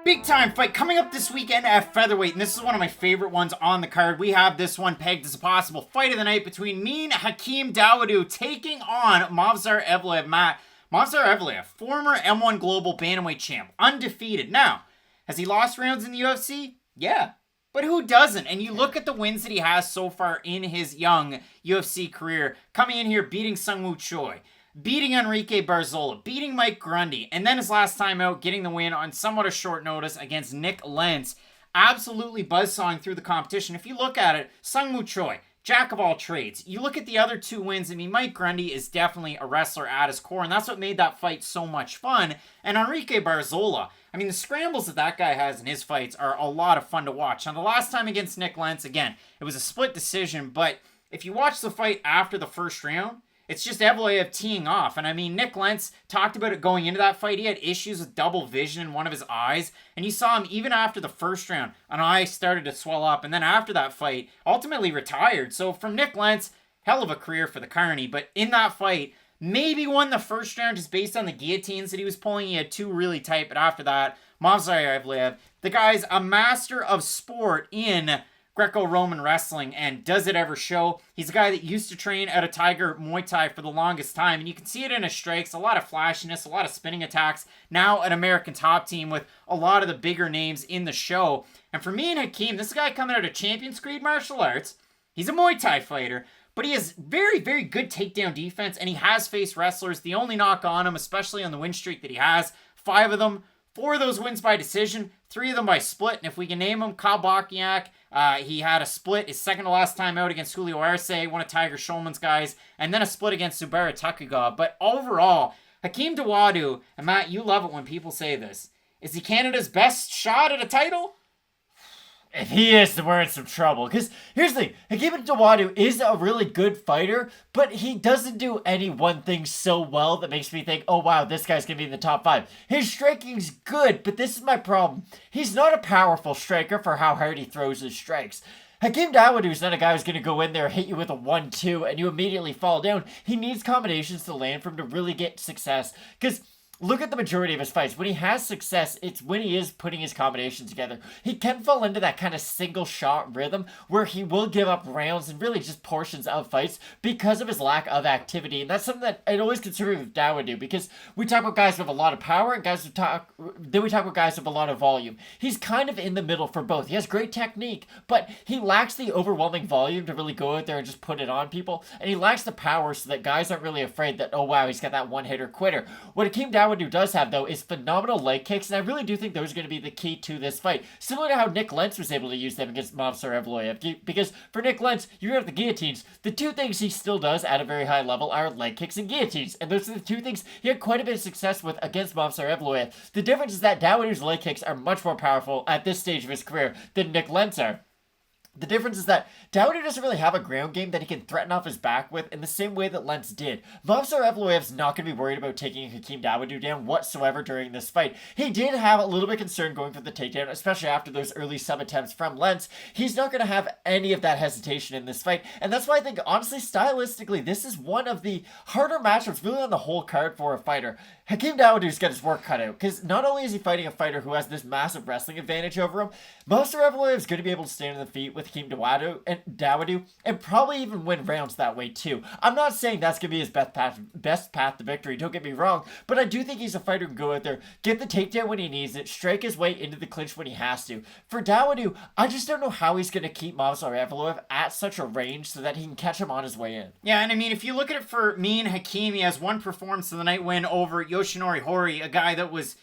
Big time fight coming up this weekend at featherweight, and this is one of my favorite ones on the card. We have this one pegged as a possible fight of the night between me and Hakeem Dawodu taking on Movsar Evloev. Movsar Evloev, former M1 Global Bantamweight champ, undefeated. Now, has he lost rounds in the UFC? Yeah. But who doesn't? And you look at the wins that he has so far in his young UFC career, coming in here beating Sungwoo Choi, beating Enrique Barzola, beating Mike Grundy, and then his last time out, getting the win on somewhat a short notice against Nick Lentz. Absolutely buzzsawing through the competition. If you look at it, Sungwoo Choi, jack of all trades. You look at the other two wins, I mean, Mike Grundy is definitely a wrestler at his core, and that's what made that fight so much fun. And Enrique Barzola, I mean, the scrambles that guy has in his fights are a lot of fun to watch. Now, the last time against Nick Lentz, again, it was a split decision, but if you watch the fight after the first round, it's just Evloev teeing off. And I mean, Nick Lentz talked about it going into that fight. He had issues with double vision in one of his eyes. And you saw him even after the first round, an eye started to swell up. And then after that fight, ultimately retired. So from Nick Lentz, hell of a career for the Carney. But in that fight, maybe won the first round just based on the guillotines that he was pulling. He had two really tight. But after that, Movsar Evloev, the guy's a master of sport in Greco-Roman wrestling, and does it ever show? He's a guy that used to train at a Tiger Muay Thai for the longest time, and you can see it in his strikes, a lot of flashiness, a lot of spinning attacks, now an American Top Team with a lot of the bigger names in the show. And for me and Hakeem, this guy coming out of Champions Creed Martial Arts, he's a Muay Thai fighter, but he has very, very good takedown defense, and he has faced wrestlers. The only knock on him, especially on the win streak that he has, 5 of them, 4 of those wins by decision, 3 of them by split. And if we can name them, Kyle Bochniak, he had a split his second to last time out against Julio Arce, one of Tiger Schulman's guys, and then a split against Zubaira Tukhugov. But overall, Hakeem Dawodu, and Matt, you love it when people say this, is he Canada's best shot at a title? If he is, then we're in some trouble. Because here's the thing, Hakeem Dawodu is a really good fighter, but he doesn't do any one thing so well that makes me think, oh wow, this guy's going to be in the top 5. His striking's good, but this is my problem. He's not a powerful striker for how hard he throws his strikes. Hakeem Dawodu is not a guy who's going to go in there, hit you with a 1-2, and you immediately fall down. He needs combinations to land for him to really get success. Because look at the majority of his fights. When he has success, it's when he is putting his combinations together. He can fall into that kind of single shot rhythm where he will give up rounds and really just portions of fights because of his lack of activity. And that's something that I'd always consider with Dawodu, because we talk about guys with a lot of power and we talk about guys with a lot of volume. He's kind of in the middle for both. He has great technique, but he lacks the overwhelming volume to really go out there and just put it on people. And he lacks the power so that guys aren't really afraid that, oh wow, he's got that one-hitter quitter. What Hakeem Dawodu does have, though, is phenomenal leg kicks, and I really do think those are going to be the key to this fight. Similar to how Nick Lentz was able to use them against Movsar Evloev, because for Nick Lentz, you have the guillotines. The two things he still does at a very high level are leg kicks and guillotines, and those are the two things he had quite a bit of success with against Movsar Evloev. The difference is that Dawodu's leg kicks are much more powerful at this stage of his career than Nick Lentz are. The difference is that Dawodu doesn't really have a ground game that he can threaten off his back with in the same way that Lentz did. Movsar Evloev's not going to be worried about taking Hakeem Dawodu down whatsoever during this fight. He did have a little bit of concern going for the takedown, especially after those early sub-attempts from Lentz. He's not going to have any of that hesitation in this fight, and that's why I think, honestly, stylistically, this is one of the harder matchups really on the whole card for a fighter. Hakeem Dawodu's got his work cut out, because not only is he fighting a fighter who has this massive wrestling advantage over him, Movsar Evloev is going to be able to stand on the feet with Hakeem Dawodu and probably even win rounds that way too. I'm not saying that's going to be his best path to victory, don't get me wrong, but I do think he's a fighter who can go out there, get the takedown when he needs it, strike his way into the clinch when he has to. For Dawodu, I just don't know how he's going to keep Movsar Evloev at such a range so that he can catch him on his way in. Yeah, and I mean, if you look at it for me and Hakeem, he has one performance of the night win over Yoshinori Horii, a guy that was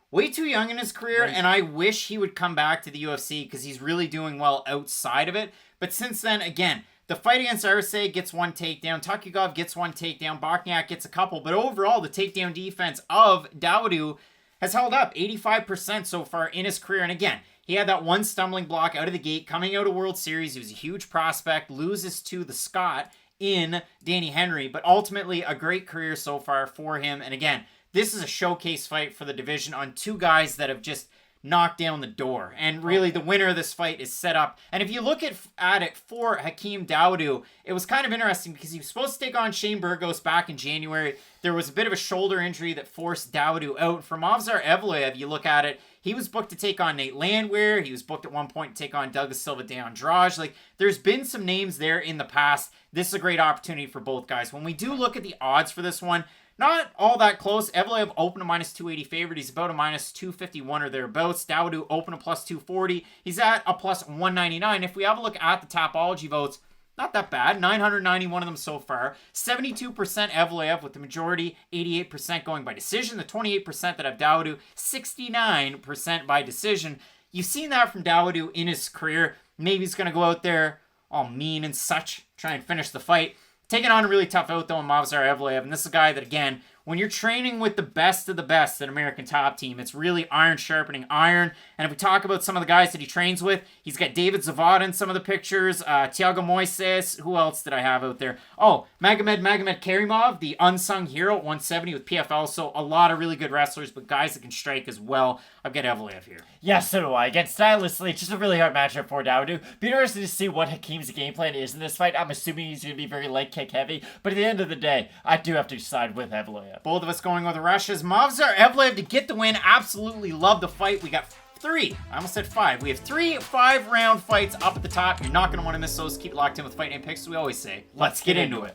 way too young in his career, right, and I wish he would come back to the UFC because he's really doing well outside of it. But since then, again, the fight against Arce gets one takedown, Tukhugov gets one takedown, Bochniak gets a couple, but overall, the takedown defense of Dawodu has held up 85% so far in his career. And again, he had that one stumbling block out of the gate coming out of World Series. He was a huge prospect, loses to the Scot in Danny Henry, but ultimately a great career so far for him. And again, this is a showcase fight for the division on two guys that have just knock down the door. And really, the winner of this fight is set up. And if you look at it for Hakeem Dawodu, it was kind of interesting because he was supposed to take on Shane Burgos back in January. There was a bit of a shoulder injury that forced Dawodu out. For Movsar Evloev, you look at it, he was booked to take on Nate Landwehr. He was booked at one point to take on Douglas Silva de Andrade. Like, there's been some names there in the past. This is a great opportunity for both guys. When we do look at the odds for this one, not all that close. Evloev opened a minus 280 favorite. He's about a minus 251 or thereabouts. Dawodu opened a plus 240. He's at a plus 199. If we have a look at the Tapology votes, not that bad. 991 of them so far. 72% Evloev with the majority. 88% going by decision. The 28% that have Dawodu. 69% by decision. You've seen that from Dawodu in his career. Maybe he's going to go out there all mean and such. Try and finish the fight. Taking on a really tough out though in Movsar Evloev. And this is a guy that, again, when you're training with the best of the best at American Top Team, it's really iron sharpening iron. And if we talk about some of the guys that he trains with, he's got David Zavada in some of the pictures, Thiago Moises. Who else did I have out there? Oh, Magomed Karimov, the unsung hero at 170 with PFL. So a lot of really good wrestlers, but guys that can strike as well. I've got Evloev here. Yeah, so do I. Again, stylistically, it's just a really hard matchup for Dawodu. Be interested to see what Hakeem's game plan is in this fight. I'm assuming he's going to be very leg kick heavy, but at the end of the day, I do have to side with Evloev. Both of us going with the Russias. Movsar Evloev to get the win. Absolutely love the fight. We got 3. I almost said 5. We have 3 5-round fights up at the top. You're not going to want to miss those. Keep it locked in with Fight Night Picks, as we always say. Let's get into it.